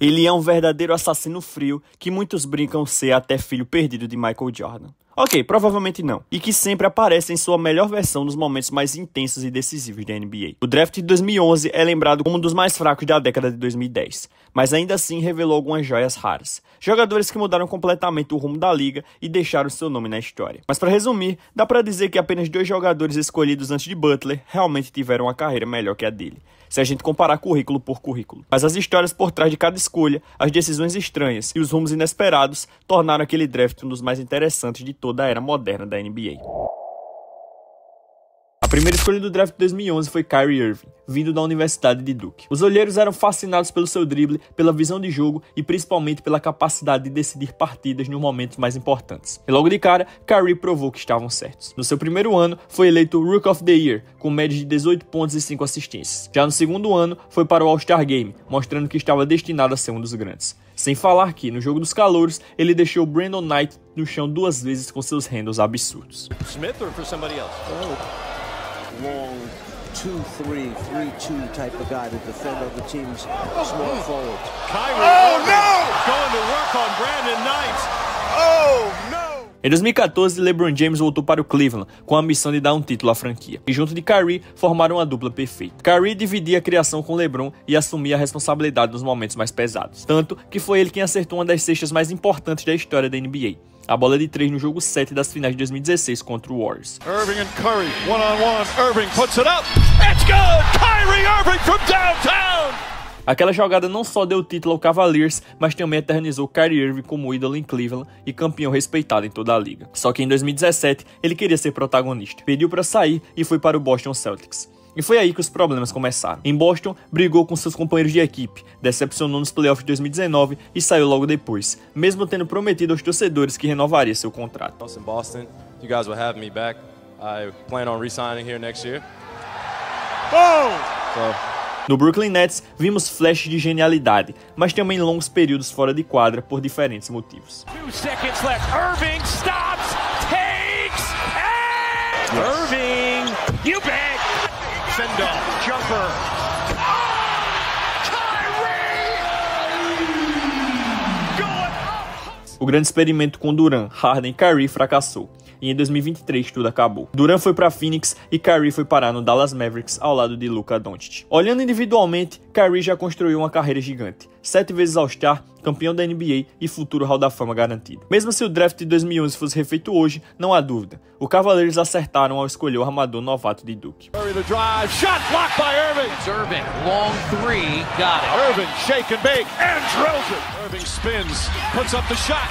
Ele é um verdadeiro assassino frio que muitos brincam ser até filho perdido de Michael Jordan. Ok, provavelmente não. E que sempre aparece em sua melhor versão nos momentos mais intensos e decisivos da NBA. O draft de 2011 é lembrado como um dos mais fracos da década de 2010, mas ainda assim revelou algumas joias raras. Jogadores que mudaram completamente o rumo da liga e deixaram seu nome na história. Mas para resumir, dá para dizer que apenas 2 jogadores escolhidos antes de Butler realmente tiveram uma carreira melhor que a dele, se a gente comparar currículo por currículo. Mas as histórias por trás de cada escolha, as decisões estranhas e os rumos inesperados tornaram aquele draft um dos mais interessantes de toda a era moderna da NBA. A primeira escolha do draft de 2011 foi Kyrie Irving, vindo da Universidade de Duke. Os olheiros eram fascinados pelo seu drible, pela visão de jogo e principalmente pela capacidade de decidir partidas nos momentos mais importantes. E logo de cara, Kyrie provou que estavam certos. No seu primeiro ano, foi eleito Rookie of the Year, com média de 18 pontos e 5 assistências. Já no segundo ano, foi para o All-Star Game, mostrando que estava destinado a ser um dos grandes. Sem falar que, no jogo dos calouros, ele deixou Brandon Knight no chão 2 vezes com seus handles absurdos. Smith or for somebody else? Long 2-3, 3-2 type of guy to defend other teams' small forwards. Kyrie going to work on Brandon Knight. Oh no! Em 2014, LeBron James voltou para o Cleveland com a missão de dar um título à franquia, e junto de Kyrie formaram uma dupla perfeita. Kyrie dividia a criação com LeBron e assumia a responsabilidade nos momentos mais pesados, tanto que foi ele quem acertou uma das cestas mais importantes da história da NBA. A bola de 3 no jogo 7 das finais de 2016 contra o Warriors. Irving and Curry, one-on-one. Irving puts it up. It's good! Kyrie Irving from downtown! Aquela jogada não só deu título ao Cavaliers, mas também eternizou Kyrie Irving como ídolo em Cleveland e campeão respeitado em toda a liga. Só que em 2017, ele queria ser protagonista. Pediu para sair e foi para o Boston Celtics. E foi aí que os problemas começaram. Em Boston, brigou com seus companheiros de equipe, decepcionou nos playoffs de 2019 e saiu logo depois, mesmo tendo prometido aos torcedores que renovaria seu contrato. In Boston, you guys will have me back. I plan on re-signing here next year. No Brooklyn Nets, vimos flashes de genialidade, mas também longos períodos fora de quadra por diferentes motivos. 2 seconds left. Irving stops, takes, and Irving, you bet. Fendo, jumper. O grande experimento com Durant, Harden e Kyrie fracassou, e em 2023 tudo acabou. Durant foi para Phoenix e Kyrie foi parar no Dallas Mavericks ao lado de Luka Doncic. Olhando individualmente, Kyrie já construiu uma carreira gigante. 7 vezes All-Star, campeão da NBA e futuro Hall da Fama garantido. Mesmo se o draft de 2011 fosse refeito hoje, não há dúvida. O Cavaliers acertaram ao escolher o armador novato de Duke. Curry to drive, shot blocked by Irving. It's Irving, long 3, got it. Irving, shake and bake, and drills it. Irving spins, puts up the shot.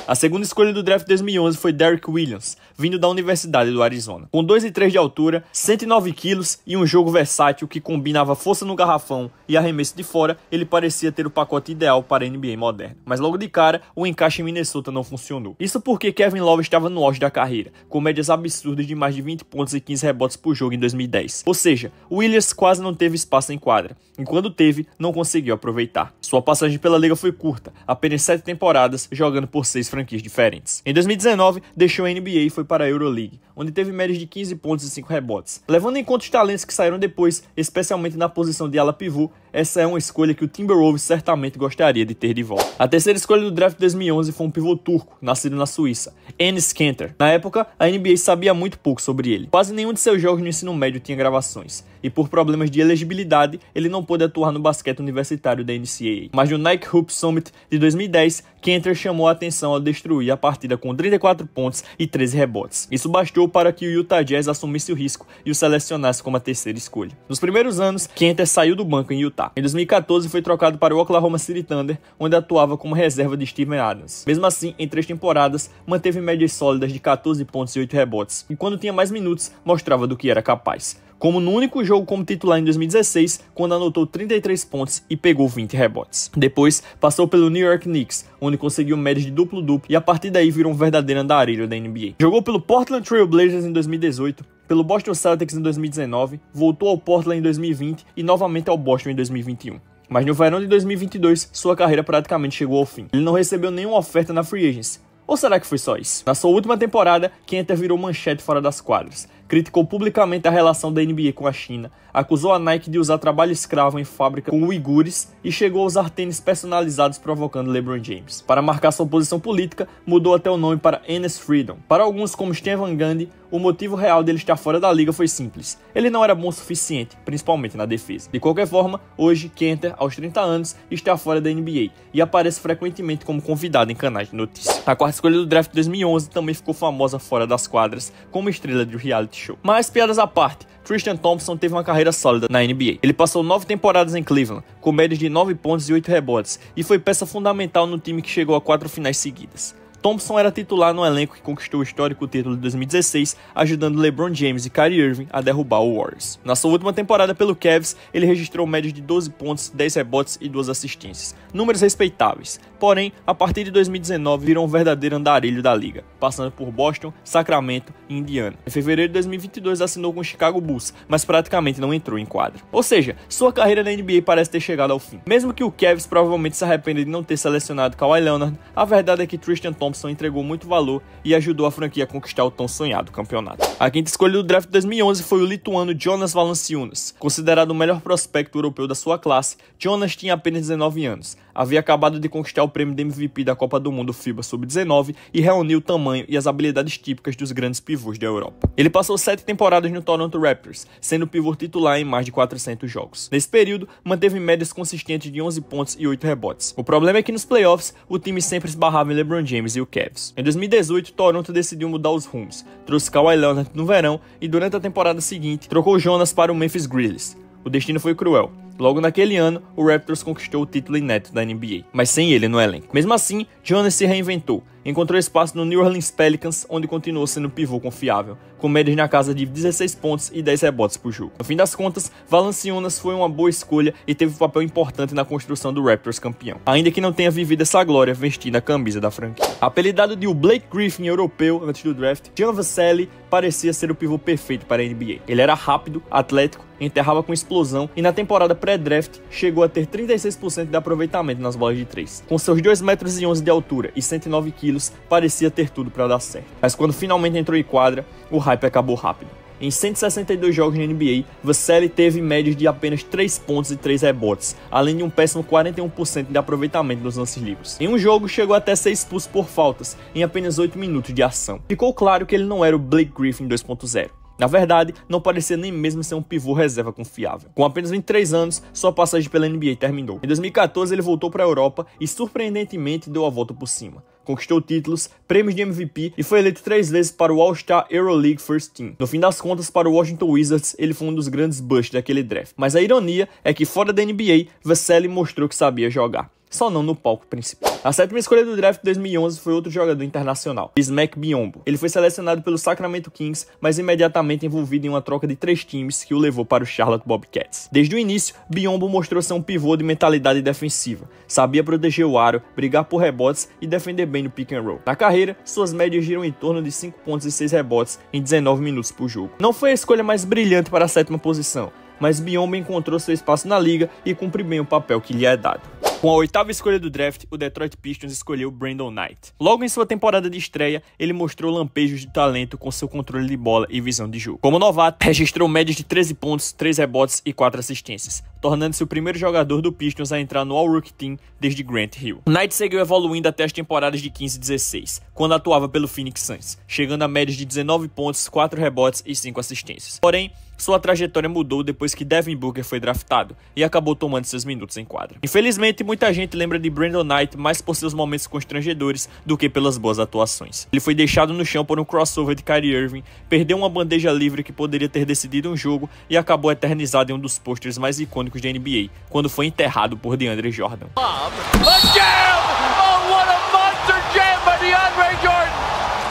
A segunda escolha do draft de 2011 foi Derrick Williams, vindo da Universidade do Arizona. Com 2,3 de altura, 109 quilos e um jogo versátil que combinava força no garrafão e arremesso de fora, ele parecia ter o pacote ideal para a NBA moderna. Mas logo de cara, o encaixe em Minnesota não funcionou. Isso porque Kevin Love estava no auge da carreira, com médias absurdas de mais de 20 pontos e 15 rebotes por jogo em 2010. Ou seja, Williams quase não teve espaço em quadra, e quando teve, não conseguiu aproveitar. Sua passagem pela liga foi curta, apenas 7 temporadas, jogando por 6 franquias diferentes. Em 2019, deixou a NBA e foi para a Euroleague, onde teve médias de 15 pontos e 5 rebotes. Levando em conta os talentos que saíram depois, especialmente na posição de ala pivô, essa é uma escolha que o Timberwolves certamente gostaria de ter de volta. A terceira escolha do draft de 2011 foi um pivô turco, nascido na Suíça, Enes Kanter. Na época, a NBA sabia muito pouco sobre ele. Quase nenhum de seus jogos no ensino médio tinha gravações, e por problemas de elegibilidade, ele não pôde atuar no basquete universitário da NCAA. Mas no Nike Hoop Summit de 2010, Kanter chamou a atenção ao destruir a partida com 34 pontos e 13 rebotes. Isso bastou para que o Utah Jazz assumisse o risco e o selecionasse como a terceira escolha. Nos primeiros anos, Kanter saiu do banco em Utah. Em 2014, foi trocado para o Oklahoma City Thunder, onde atuava como reserva de Steven Adams. Mesmo assim, em 3 temporadas, manteve médias sólidas de 14 pontos e 8 rebotes, e quando tinha mais minutos, mostrava do que era capaz. Como no único jogo como titular em 2016, quando anotou 33 pontos e pegou 20 rebotes. Depois, passou pelo New York Knicks, onde conseguiu médias de duplo-duplo e a partir daí virou um verdadeiro andarilho da NBA. Jogou pelo Portland Trail Blazers em 2018, pelo Boston Celtics em 2019, voltou ao Portland em 2020 e novamente ao Boston em 2021. Mas no verão de 2022, sua carreira praticamente chegou ao fim. Ele não recebeu nenhuma oferta na Free Agency. Ou será que foi só isso? Na sua última temporada, Kanter virou manchete fora das quadras, criticou publicamente a relação da NBA com a China, acusou a Nike de usar trabalho escravo em fábrica com uigures e chegou a usar tênis personalizados provocando LeBron James. Para marcar sua posição política, mudou até o nome para Enes Freedom. Para alguns, como Stephen Gandhi, o motivo real dele estar fora da liga foi simples. Ele não era bom o suficiente, principalmente na defesa. De qualquer forma, hoje, Kanter, aos 30 anos, está fora da NBA e aparece frequentemente como convidado em canais de notícias. A quarta escolha do draft de 2011 também ficou famosa fora das quadras, como estrela de reality show. Mas, piadas à parte, Tristan Thompson teve uma carreira sólida na NBA. Ele passou 9 temporadas em Cleveland, com médias de 9 pontos e 8 rebotes, e foi peça fundamental no time que chegou a 4 finais seguidas. Thompson era titular no elenco que conquistou o histórico título de 2016, ajudando LeBron James e Kyrie Irving a derrubar o Warriors. Na sua última temporada pelo Cavs, ele registrou médias de 12 pontos, 10 rebotes e 2 assistências. Números respeitáveis. Porém, a partir de 2019, virou um verdadeiro andarilho da liga, passando por Boston, Sacramento e Indiana. Em fevereiro de 2022, assinou com o Chicago Bulls, mas praticamente não entrou em quadra. Ou seja, sua carreira na NBA parece ter chegado ao fim. Mesmo que o Cavs provavelmente se arrependa de não ter selecionado Kawhi Leonard, a verdade é que Tristan Thompson entregou muito valor e ajudou a franquia a conquistar o tão sonhado campeonato. A quinta escolha do draft de 2011 foi o lituano Jonas Valanciunas. Considerado o melhor prospecto europeu da sua classe, Jonas tinha apenas 19 anos. Havia acabado de conquistar o prêmio de MVP da Copa do Mundo FIBA Sub-19 e reuniu o tamanho e as habilidades típicas dos grandes pivôs da Europa. Ele passou 7 temporadas no Toronto Raptors, sendo pivô titular em mais de 400 jogos. Nesse período, manteve médias consistentes de 11 pontos e 8 rebotes. O problema é que nos playoffs, o time sempre esbarrava em LeBron James e o Cavs. Em 2018, Toronto decidiu mudar os rumos, trouxe Kawhi Leonard no verão e durante a temporada seguinte, trocou Jonas para o Memphis Grizzlies. O destino foi cruel. Logo naquele ano, o Raptors conquistou o título inédito da NBA, mas sem ele no elenco. Mesmo assim, Jonas se reinventou. Encontrou espaço no New Orleans Pelicans, onde continuou sendo pivô confiável, com médias na casa de 16 pontos e 10 rebotes por jogo. No fim das contas, Valanciunas foi uma boa escolha e teve um papel importante na construção do Raptors campeão, ainda que não tenha vivido essa glória vestindo a camisa da franquia. Apelidado de o Blake Griffin europeu antes do draft, Jean Vesely parecia ser o pivô perfeito para a NBA. Ele era rápido, atlético, enterrava com explosão e na temporada pré-draft chegou a ter 36% de aproveitamento nas bolas de 3. Com seus 2,11 metros de altura e 109 quilos, parecia ter tudo para dar certo. Mas quando finalmente entrou em quadra, o hype acabou rápido. Em 162 jogos na NBA, Vesely teve médias de apenas 3 pontos e 3 rebotes, além de um péssimo 41% de aproveitamento nos lances livres. Em um jogo, chegou até a ser expulso por faltas, em apenas 8 minutos de ação. Ficou claro que ele não era o Blake Griffin 2.0. Na verdade, não parecia nem mesmo ser um pivô reserva confiável. Com apenas 23 anos, sua passagem pela NBA terminou. Em 2014, ele voltou para a Europa e, surpreendentemente, deu a volta por cima. Conquistou títulos, prêmios de MVP e foi eleito 3 vezes para o All-Star EuroLeague First Team. No fim das contas, para o Washington Wizards, ele foi um dos grandes busts daquele draft. Mas a ironia é que, fora da NBA, Vesely mostrou que sabia jogar. Só não no palco principal. A sétima escolha do draft de 2011 foi outro jogador internacional, Bismack Biyombo. Ele foi selecionado pelo Sacramento Kings, mas imediatamente envolvido em uma troca de 3 times que o levou para o Charlotte Bobcats. Desde o início, Biyombo mostrou ser um pivô de mentalidade defensiva. Sabia proteger o aro, brigar por rebotes e defender bem no pick and roll. Na carreira, suas médias giram em torno de 5 pontos e 6 rebotes em 19 minutos por jogo. Não foi a escolha mais brilhante para a sétima posição, mas Biyombo encontrou seu espaço na liga e cumpre bem o papel que lhe é dado. Com a oitava escolha do draft, o Detroit Pistons escolheu Brandon Knight. Logo em sua temporada de estreia, ele mostrou lampejos de talento com seu controle de bola e visão de jogo. Como novato, registrou médias de 13 pontos, 3 rebotes e 4 assistências, tornando-se o primeiro jogador do Pistons a entrar no All-Rookie Team desde Grant Hill. Knight seguiu evoluindo até as temporadas de 15 e 16, quando atuava pelo Phoenix Suns, chegando a médias de 19 pontos, 4 rebotes e 5 assistências. Porém, sua trajetória mudou depois que Devin Booker foi draftado e acabou tomando seus minutos em quadra. Infelizmente, muita gente lembra de Brandon Knight mais por seus momentos constrangedores do que pelas boas atuações. Ele foi deixado no chão por um crossover de Kyrie Irving, perdeu uma bandeja livre que poderia ter decidido um jogo e acabou eternizado em um dos pôsteres mais icônicos da NBA, quando foi enterrado por DeAndre Jordan.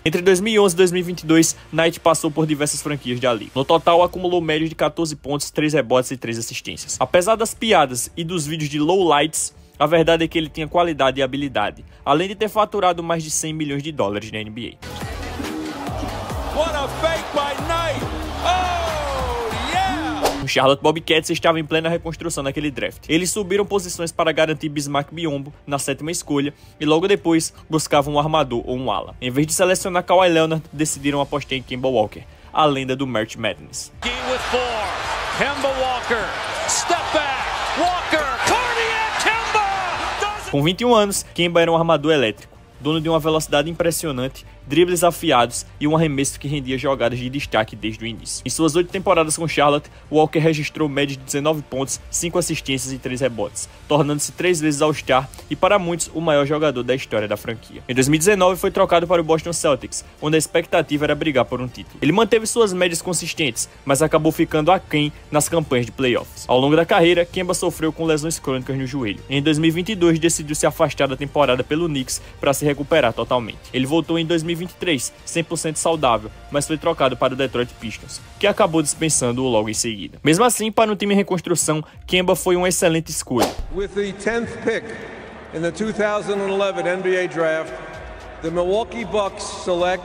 Entre 2011 e 2022, Knight passou por diversas franquias da liga. No total, acumulou médias de 14 pontos, 3 rebotes e 3 assistências. Apesar das piadas e dos vídeos de lowlights, a verdade é que ele tinha qualidade e habilidade, além de ter faturado mais de 100 milhões de dólares na NBA. What a fake by Knight! Oh, yeah! O Charlotte Bobcats estava em plena reconstrução naquele draft. Eles subiram posições para garantir Bismack Biyombo na 7ª escolha e logo depois buscavam um armador ou um ala. Em vez de selecionar Kawhi Leonard, decidiram apostar em Kemba Walker. a lenda do March Madness. With 4. Kemba Walker. Step back. Walker. Cardiac Kemba. Com 21 anos, Kemba era um armador elétrico, dono de uma velocidade impressionante, dribles afiados e um arremesso que rendia jogadas de destaque desde o início. Em suas 8 temporadas com Charlotte, Walker registrou média de 19 pontos, 5 assistências e 3 rebotes, tornando-se 3 vezes All-Star e, para muitos, o maior jogador da história da franquia. Em 2019, foi trocado para o Boston Celtics, onde a expectativa era brigar por um título. Ele manteve suas médias consistentes, mas acabou ficando aquém nas campanhas de playoffs. Ao longo da carreira, Kemba sofreu com lesões crônicas no joelho. Em 2022, decidiu se afastar da temporada pelo Knicks para se recuperar totalmente. Ele voltou em 2023, 100% saudável, mas foi trocado para o Detroit Pistons, que acabou dispensando-o logo em seguida. Mesmo assim, para um time em reconstrução, Kemba foi uma excelente escolha. With the 10th pick in the 2011 NBA Draft, the Milwaukee Bucks select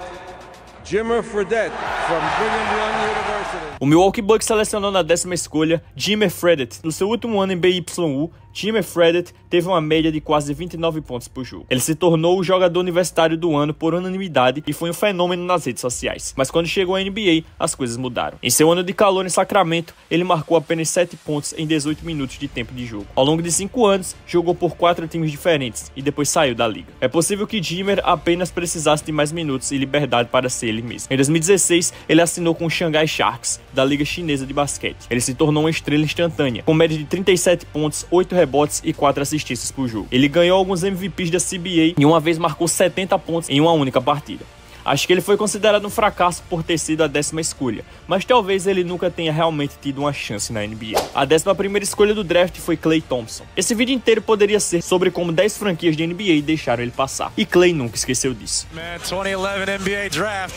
Jimmer Fredette from Brigham Young University. O Milwaukee Bucks selecionou na 10ª escolha Jimmer Fredette. No seu último ano em BYU, Jimmer Fredette teve uma média de quase 29 pontos por jogo. Ele se tornou o jogador universitário do ano por unanimidade e foi um fenômeno nas redes sociais. Mas quando chegou à NBA, as coisas mudaram. Em seu ano de calor em Sacramento, ele marcou apenas 7 pontos em 18 minutos de tempo de jogo. Ao longo de 5 anos, jogou por 4 times diferentes e depois saiu da liga. É possível que Jimmer apenas precisasse de mais minutos e liberdade para ser ele mesmo. Em 2016, ele assinou com o Shanghai Sharks, da Liga Chinesa de Basquete. Ele se tornou uma estrela instantânea, com média de 37 pontos, 8 rebotes e 4 assistências por jogo. Ele ganhou alguns MVPs da CBA e uma vez marcou 70 pontos em uma única partida. Acho que ele foi considerado um fracasso por ter sido a 10ª escolha, mas talvez ele nunca tenha realmente tido uma chance na NBA. A 11ª escolha do draft foi Klay Thompson. Esse vídeo inteiro poderia ser sobre como 10 franquias de NBA deixaram ele passar, e Klay nunca esqueceu disso. Man, 2011 NBA Draft,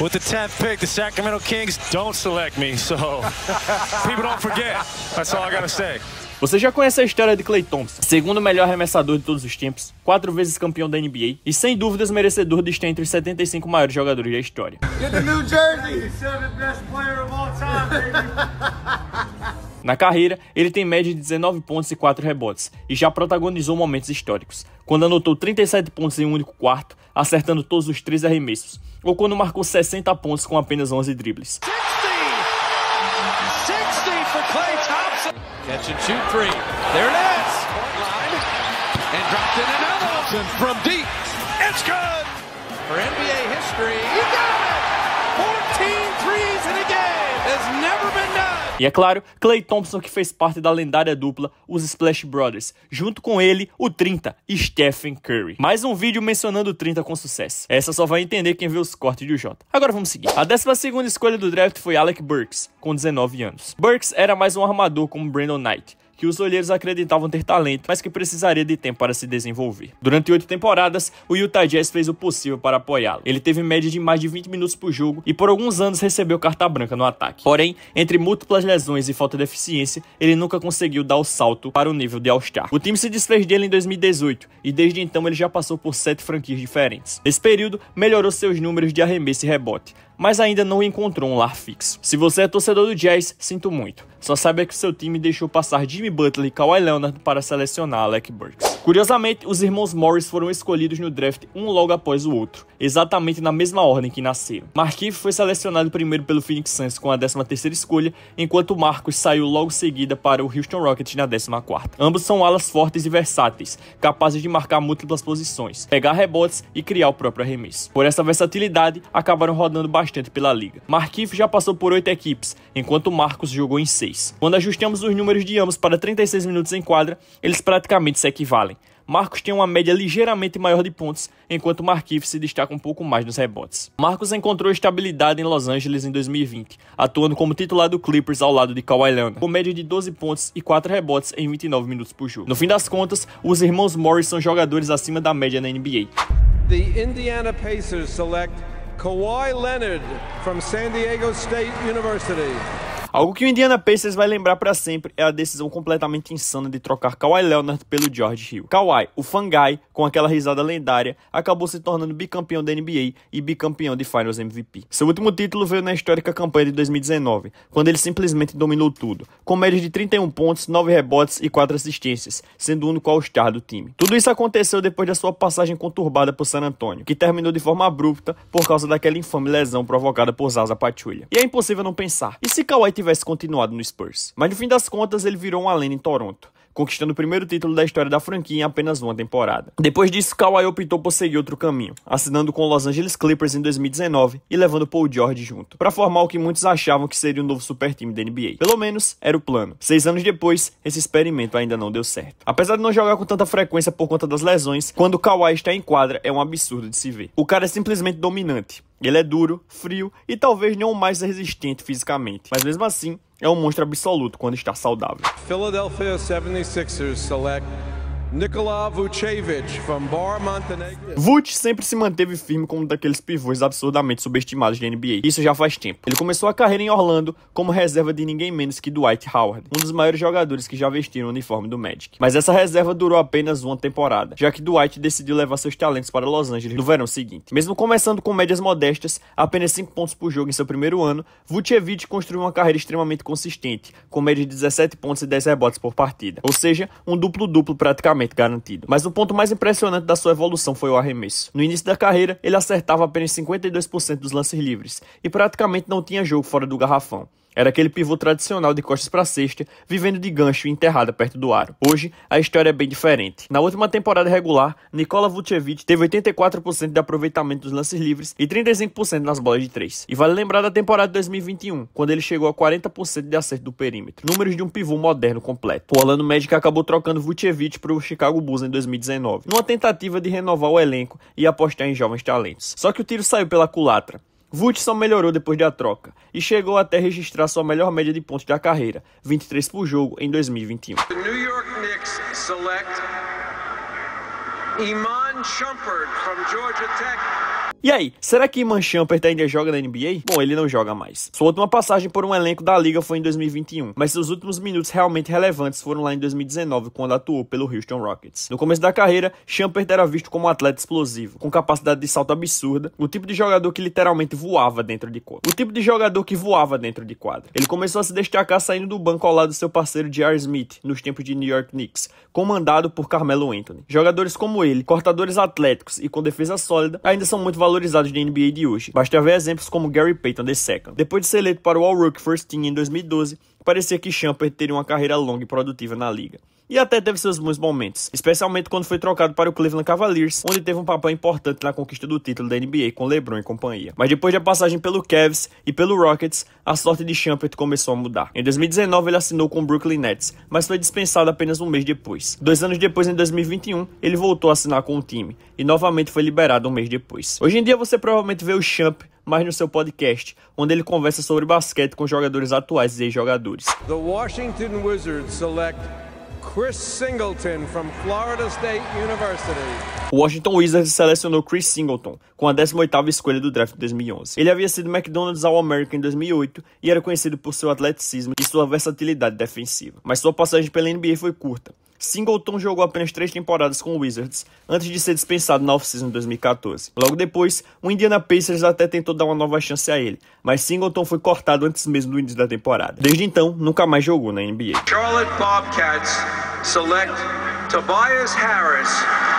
with the 10th pick, the Sacramento Kings don't select me, so people don't forget. That's all I gotta say. Você já conhece a história de Klay Thompson, segundo melhor arremessador de todos os tempos, 4 vezes campeão da NBA e sem dúvidas merecedor de estar entre os 75 maiores jogadores da história. Na carreira, ele tem média de 19 pontos e 4 rebotes e já protagonizou momentos históricos, quando anotou 37 pontos em um único quarto, acertando todos os 3 arremessos, ou quando marcou 60 pontos com apenas 11 dribles. 60 for Klay Thompson. Catch and shoot 3. There it is. Point line. And dropped in another one from deep. It's good. For NBA history, you got it. 14 threes in a game. Has never been done. E é claro, Klay Thompson, que fez parte da lendária dupla, os Splash Brothers. Junto com ele, o 30, Stephen Curry. Mais um vídeo mencionando o 30 com sucesso. Essa só vai entender quem vê os cortes do Jota. Agora vamos seguir. A 12ª escolha do draft foi Alec Burks, com 19 anos. Burks era mais um armador como Brandon Knight, que os olheiros acreditavam ter talento, mas que precisaria de tempo para se desenvolver. Durante 8 temporadas, o Utah Jazz fez o possível para apoiá-lo. Ele teve média de mais de 20 minutos por jogo e por alguns anos recebeu carta branca no ataque. Porém, entre múltiplas lesões e falta de eficiência, ele nunca conseguiu dar o salto para o nível de All-Star. O time se desfez dele em 2018 e desde então ele já passou por 7 franquias diferentes. Nesse período, melhorou seus números de arremesso e rebote, mas ainda não encontrou um lar fixo. Se você é torcedor do Jazz, sinto muito. Só saiba que seu time deixou passar Jimmy Butler e Kawhi Leonard para selecionar Alec Burks. Curiosamente, os irmãos Morris foram escolhidos no draft um logo após o outro, exatamente na mesma ordem que nasceram. Markieff foi selecionado primeiro pelo Phoenix Suns com a 13ª escolha, enquanto Marcus saiu logo seguida para o Houston Rockets na 14ª. Ambos são alas fortes e versáteis, capazes de marcar múltiplas posições, pegar rebotes e criar o próprio arremesso. Por essa versatilidade, acabaram rodando bastante pela liga. Markieff já passou por 8 equipes, enquanto Marcus jogou em 6. Quando ajustamos os números de ambos para 36 minutos em quadra, eles praticamente se equivalem. Marcus tem uma média ligeiramente maior de pontos, enquanto Markieff se destaca um pouco mais nos rebotes. Marcus encontrou estabilidade em Los Angeles em 2020, atuando como titular do Clippers ao lado de Kawhi Leonard, com média de 12 pontos e 4 rebotes em 29 minutos por jogo. No fim das contas, os irmãos Morris são jogadores acima da média na NBA. The Indiana Pacers select Kawhi Leonard from San Diego State University. Algo que o Indiana Pacers vai lembrar pra sempre é a decisão completamente insana de trocar Kawhi Leonard pelo George Hill. Kawhi, o fanguy, com aquela risada lendária, acabou se tornando bicampeão da NBA e bicampeão de Finals MVP. Seu último título veio na histórica campanha de 2019, quando ele simplesmente dominou tudo, com médias de 31 pontos, 9 rebotes e 4 assistências, sendo o único All-Star do time. Tudo isso aconteceu depois da sua passagem conturbada por San Antonio, que terminou de forma abrupta por causa daquela infame lesão provocada por Zaza Pachulia. E é impossível não pensar, e se Kawhi tivesse continuado no Spurs? Mas no fim das contas ele virou uma lenda em Toronto, conquistando o primeiro título da história da franquia em apenas uma temporada. Depois disso, Kawhi optou por seguir outro caminho, assinando com os Los Angeles Clippers em 2019 e levando Paul George junto, para formar o que muitos achavam que seria um novo super time da NBA. Pelo menos, era o plano. 6 anos depois, esse experimento ainda não deu certo. Apesar de não jogar com tanta frequência por conta das lesões, quando Kawhi está em quadra é um absurdo de se ver. O cara é simplesmente dominante. Ele é duro, frio e talvez não o mais resistente fisicamente, mas mesmo assim, é um monstro absoluto quando está saudável. Philadelphia 76ers select Nikola Vucevic from Bar Montenegro. Vuce sempre se manteve firme como um daqueles pivôs absurdamente subestimados da NBA. Isso já faz tempo. Ele começou a carreira em Orlando como reserva de ninguém menos que Dwight Howard, um dos maiores jogadores que já vestiram o uniforme do Magic. Mas essa reserva durou apenas uma temporada, já que Dwight decidiu levar seus talentos para Los Angeles no verão seguinte. Mesmo começando com médias modestas, apenas 5 pontos por jogo em seu primeiro ano, Vucevic construiu uma carreira extremamente consistente, com média de 17 pontos e 10 rebotes por partida. Ou seja, um duplo-duplo praticamente garantido. Mas o ponto mais impressionante da sua evolução foi o arremesso. No início da carreira, ele acertava apenas 52% dos lances livres e praticamente não tinha jogo fora do garrafão. Era aquele pivô tradicional de costas para cesta, vivendo de gancho e enterrada perto do aro. Hoje, a história é bem diferente. Na última temporada regular, Nikola Vucevic teve 84% de aproveitamento dos lances livres e 35% nas bolas de 3. E vale lembrar da temporada de 2021, quando ele chegou a 40% de acerto do perímetro. Números de um pivô moderno completo. O Orlando Magic acabou trocando Vucevic para o Chicago Bulls em 2019, numa tentativa de renovar o elenco e apostar em jovens talentos. Só que o tiro saiu pela culatra. Vuce só melhorou depois da troca e chegou até registrar sua melhor média de pontos da carreira, 23 por jogo em 2021. The New York Knicks select Iman Shumpert from Georgia Tech. E aí, será que Iman Shumpert ainda joga na NBA? Bom, ele não joga mais. Sua última passagem por um elenco da liga foi em 2021, mas seus últimos minutos realmente relevantes foram lá em 2019, quando atuou pelo Houston Rockets. No começo da carreira, Shumpert era visto como um atleta explosivo, com capacidade de salto absurda, o tipo de jogador que literalmente voava dentro de quadra. Ele começou a se destacar saindo do banco ao lado do seu parceiro J.R. Smith, nos tempos de New York Knicks, comandado por Carmelo Anthony. Jogadores como ele, cortadores atléticos e com defesa sólida, ainda são muito valorizados na NBA de hoje. Basta ver exemplos como Gary Payton II. Depois de ser eleito para o All-Rookie First Team em 2012, parecia que Shumpert teria uma carreira longa e produtiva na liga. E até teve seus bons momentos, especialmente quando foi trocado para o Cleveland Cavaliers, onde teve um papel importante na conquista do título da NBA com LeBron e companhia. Mas depois da passagem pelo Cavs e pelo Rockets, a sorte de Shumpert começou a mudar. Em 2019 ele assinou com o Brooklyn Nets, mas foi dispensado apenas um mês depois. 2 anos depois, em 2021, ele voltou a assinar com o time e novamente foi liberado um mês depois. Hoje em dia você provavelmente vê o Shumpert mais no seu podcast, onde ele conversa sobre basquete com jogadores atuais e ex-jogadores. The Washington Wizards select Chris Singleton from Florida State University. O Washington Wizards selecionou Chris Singleton com a 18ª escolha do draft de 2011. Ele havia sido McDonald's All-American em 2008 e era conhecido por seu atleticismo e sua versatilidade defensiva. Mas sua passagem pela NBA foi curta. Singleton jogou apenas 3 temporadas com o Wizards antes de ser dispensado na off-season de 2014. Logo depois, o Indiana Pacers até tentou dar uma nova chance a ele, mas Singleton foi cortado antes mesmo do início da temporada. Desde então, nunca mais jogou na NBA. Charlotte Bobcats select Tobias Harris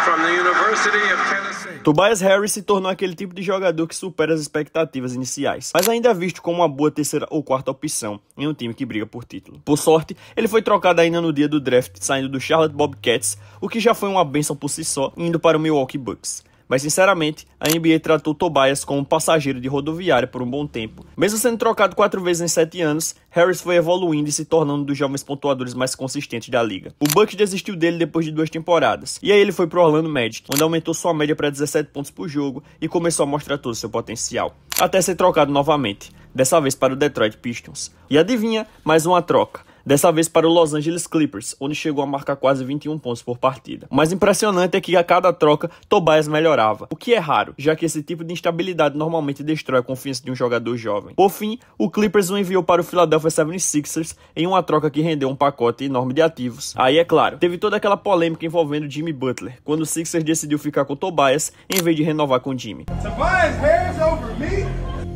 from the University of Tennessee. Tobias Harris se tornou aquele tipo de jogador que supera as expectativas iniciais, mas ainda é visto como uma boa terceira ou quarta opção em um time que briga por título. Por sorte, ele foi trocado ainda no dia do draft, saindo do Charlotte Bobcats, o que já foi uma bênção por si só, indo para o Milwaukee Bucks. Mas sinceramente, a NBA tratou Tobias como um passageiro de rodoviária por um bom tempo. Mesmo sendo trocado 4 vezes em 7 anos, Harris foi evoluindo e se tornando um dos jovens pontuadores mais consistentes da liga. O Bucks desistiu dele depois de 2 temporadas, e aí ele foi pro Orlando Magic, onde aumentou sua média para 17 pontos por jogo e começou a mostrar todo o seu potencial, até ser trocado novamente, dessa vez para o Detroit Pistons. E adivinha, mais uma troca. dessa vez para o Los Angeles Clippers, onde chegou a marcar quase 21 pontos por partida. O mais impressionante é que a cada troca, Tobias melhorava, o que é raro, já que esse tipo de instabilidade normalmente destrói a confiança de um jogador jovem. Por fim, o Clippers o enviou para o Philadelphia 76ers em uma troca que rendeu um pacote enorme de ativos. Aí, é claro, teve toda aquela polêmica envolvendo Jimmy Butler, quando o Sixers decidiu ficar com Tobias em vez de renovar com Jimmy.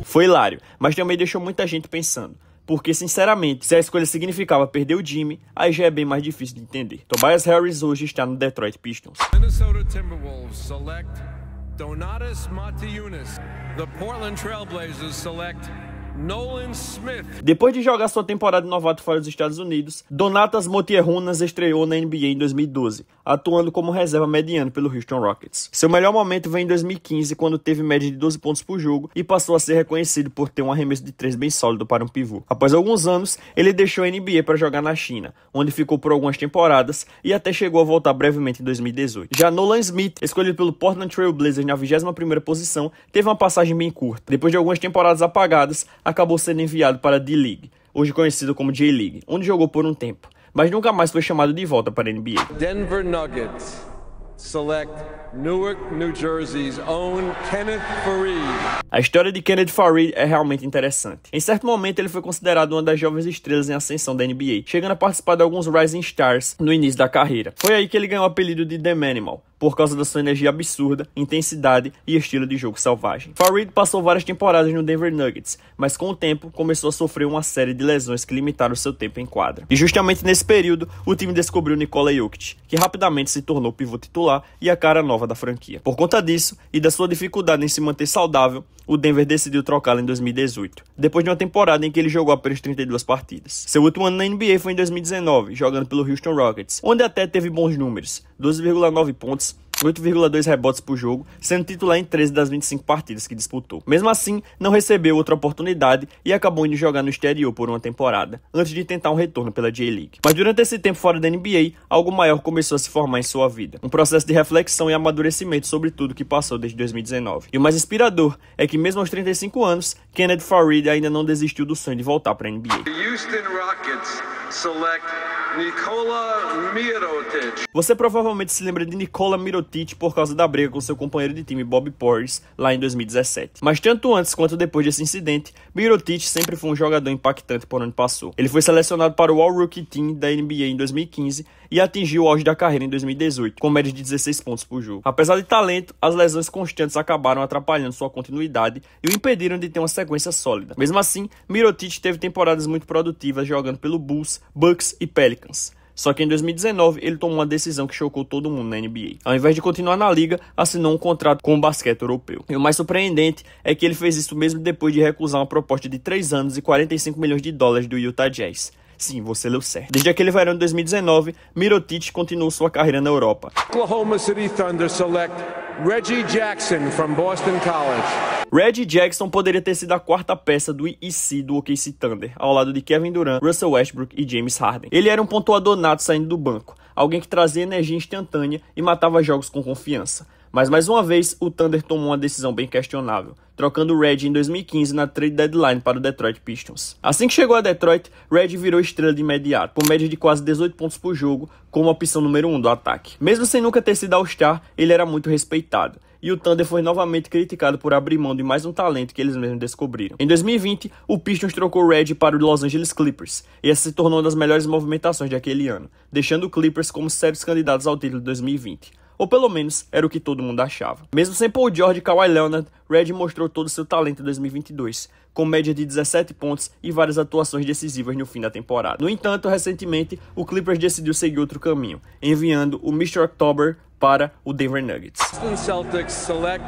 Foi hilário, mas também deixou muita gente pensando. Porque, sinceramente, se a escolha significava perder o Jimmy, aí já é bem mais difícil de entender. Tobias Harris hoje está no Detroit Pistons. Minnesota Timberwolves select Donatas Motiejunas. The Portland Trail Blazers select Nolan Smith. Depois de jogar sua temporada de novato fora dos Estados Unidos, Donatas Motiejunas estreou na NBA em 2012, atuando como reserva mediano pelo Houston Rockets. Seu melhor momento veio em 2015, quando teve média de 12 pontos por jogo e passou a ser reconhecido por ter um arremesso de 3 bem sólido para um pivô. Após alguns anos, ele deixou a NBA para jogar na China, onde ficou por algumas temporadas e até chegou a voltar brevemente em 2018. Já Nolan Smith, escolhido pelo Portland Trail Blazers na 21ª posição, teve uma passagem bem curta. Depois de algumas temporadas apagadas, acabou sendo enviado para a D-League, hoje conhecido como J-League, onde jogou por um tempo, mas nunca mais foi chamado de volta para a NBA. Denver Nuggets select Newark, New Jersey's own Kenneth Faried. A história de Kenneth Faried é realmente interessante. Em certo momento, ele foi considerado uma das jovens estrelas em ascensão da NBA, chegando a participar de alguns Rising Stars no início da carreira. Foi aí que ele ganhou o apelido de The Manimal, por causa da sua energia absurda, intensidade e estilo de jogo selvagem. Faried passou várias temporadas no Denver Nuggets, mas com o tempo começou a sofrer uma série de lesões que limitaram seu tempo em quadra. E justamente nesse período, o time descobriu Nikola Jokic, que rapidamente se tornou o pivô titular e a cara nova da franquia. Por conta disso e da sua dificuldade em se manter saudável, o Denver decidiu trocá-lo em 2018, depois de uma temporada em que ele jogou apenas 32 partidas. Seu último ano na NBA foi em 2019, jogando pelo Houston Rockets, onde até teve bons números, 12,9 pontos, 8,2 rebotes por jogo, sendo titular em 13 das 25 partidas que disputou. Mesmo assim, não recebeu outra oportunidade e acabou indo jogar no exterior por uma temporada, antes de tentar um retorno pela J-League. Mas durante esse tempo fora da NBA, algo maior começou a se formar em sua vida. Um processo de reflexão e amadurecimento sobre tudo que passou desde 2019. E o mais inspirador é que mesmo aos 35 anos, Kenneth Faried ainda não desistiu do sonho de voltar para a NBA. Houston Rockets select Nikola Mirotic. Você provavelmente se lembra de Nikola Mirotic por causa da briga com seu companheiro de time Bobby Portis lá em 2017. Mas tanto antes quanto depois desse incidente, Mirotic sempre foi um jogador impactante por onde passou. Ele foi selecionado para o All-Rookie Team da NBA em 2015 e atingiu o auge da carreira em 2018, com média de 16 pontos por jogo. Apesar de talento, as lesões constantes acabaram atrapalhando sua continuidade e o impediram de ter uma sequência sólida. Mesmo assim, Mirotic teve temporadas muito produtivas jogando pelo Bulls, Bucks e Pelicans. Só que em 2019 ele tomou uma decisão que chocou todo mundo na NBA. Ao invés de continuar na liga, assinou um contrato com o basquete europeu. E o mais surpreendente é que ele fez isso mesmo depois de recusar uma proposta de 3 anos e 45 milhões de dólares do Utah Jazz. Sim, você leu certo. Desde aquele verão de 2019, Mirotic continuou sua carreira na Europa. Oklahoma City Thunder select Reggie Jackson from Boston College. Reggie Jackson poderia ter sido a quarta peça do IC do OKC Thunder, ao lado de Kevin Durant, Russell Westbrook e James Harden. Ele era um pontuador nato saindo do banco, alguém que trazia energia instantânea e matava jogos com confiança. Mas mais uma vez, o Thunder tomou uma decisão bem questionável, trocando Reggie em 2015 na trade deadline para o Detroit Pistons. Assim que chegou a Detroit, Reggie virou estrela de imediato, com média de quase 18 pontos por jogo, como opção número 1 do ataque. Mesmo sem nunca ter sido All-Star, ele era muito respeitado, e o Thunder foi novamente criticado por abrir mão de mais um talento que eles mesmos descobriram. Em 2020, o Pistons trocou Reggie para o Los Angeles Clippers, e essa se tornou uma das melhores movimentações daquele ano, deixando o Clippers como sérios candidatos ao título de 2020. Ou pelo menos era o que todo mundo achava. Mesmo sem Paul George e Kawhi Leonard, Reggie mostrou todo o seu talento em 2022, com média de 17 pontos e várias atuações decisivas no fim da temporada. No entanto, recentemente, o Clippers decidiu seguir outro caminho, enviando o Mr. October para o Denver Nuggets. Boston Celtics select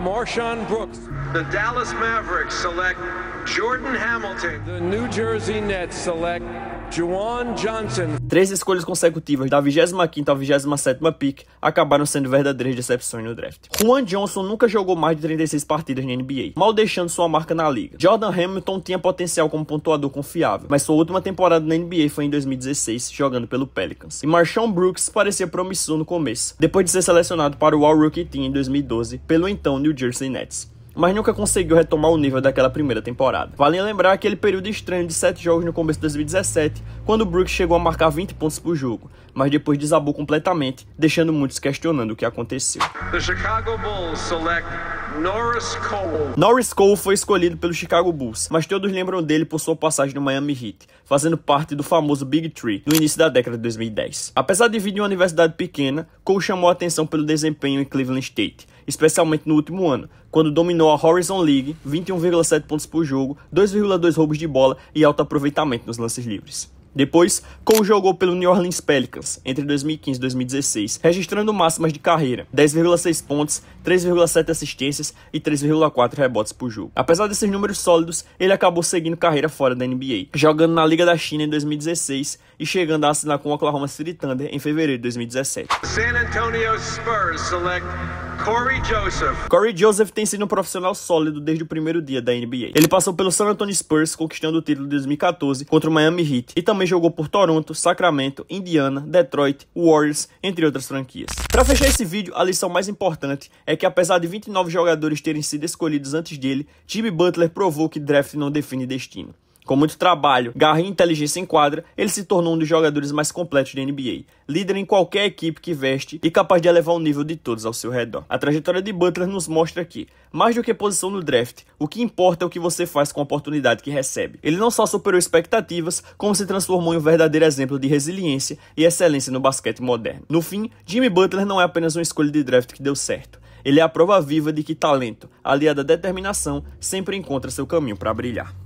Marshawn Brooks. The Dallas Mavericks select Jordan Hamilton. The New Jersey Nets select Juwan Johnson. 3 escolhas consecutivas da 25ª à 27ª pick acabaram sendo verdadeiras decepções no draft. Juwan Johnson nunca jogou mais de 36 partidas na NBA, mal deixando sua marca na liga. Jordan Hamilton tinha potencial como pontuador confiável, mas sua última temporada na NBA foi em 2016, jogando pelo Pelicans. E Marshawn Brooks parecia promissor no começo, depois de ser selecionado para o All-Rookie Team em 2012 pelo então New Jersey Nets. mas nunca conseguiu retomar o nível daquela primeira temporada. Vale lembrar aquele período estranho de 7 jogos no começo de 2017, quando o Brooks chegou a marcar 20 pontos por jogo, mas depois desabou completamente, deixando muitos questionando o que aconteceu. The Chicago Bulls select Norris Cole. Norris Cole foi escolhido pelo Chicago Bulls, mas todos lembram dele por sua passagem no Miami Heat, fazendo parte do famoso Big Three no início da década de 2010. Apesar de vir de uma universidade pequena, Cole chamou a atenção pelo desempenho em Cleveland State, especialmente no último ano, quando dominou a Horizon League, 21,7 pontos por jogo, 2,2 roubos de bola e alto aproveitamento nos lances livres. Depois, Cole jogou pelo New Orleans Pelicans entre 2015 e 2016, registrando máximas de carreira, 10,6 pontos, 3,7 assistências e 3,4 rebotes por jogo. Apesar desses números sólidos, ele acabou seguindo carreira fora da NBA, jogando na Liga da China em 2016 e chegando a assinar com o Oklahoma City Thunder em fevereiro de 2017. San Antonio Spurs select Corey Joseph. Corey Joseph tem sido um profissional sólido desde o primeiro dia da NBA. Ele passou pelo San Antonio Spurs, conquistando o título de 2014 contra o Miami Heat, e também jogou por Toronto, Sacramento, Indiana, Detroit, Warriors, entre outras franquias. Para fechar esse vídeo, a lição mais importante é que apesar de 29 jogadores terem sido escolhidos antes dele, Jimmy Butler provou que draft não define destino. Com muito trabalho, garra e inteligência em quadra, ele se tornou um dos jogadores mais completos da NBA, líder em qualquer equipe que veste e capaz de elevar o nível de todos ao seu redor. A trajetória de Butler nos mostra que, mais do que posição no draft, o que importa é o que você faz com a oportunidade que recebe. Ele não só superou expectativas, como se transformou em um verdadeiro exemplo de resiliência e excelência no basquete moderno. No fim, Jimmy Butler não é apenas uma escolha de draft que deu certo. Ele é a prova viva de que talento, aliado à determinação, sempre encontra seu caminho para brilhar.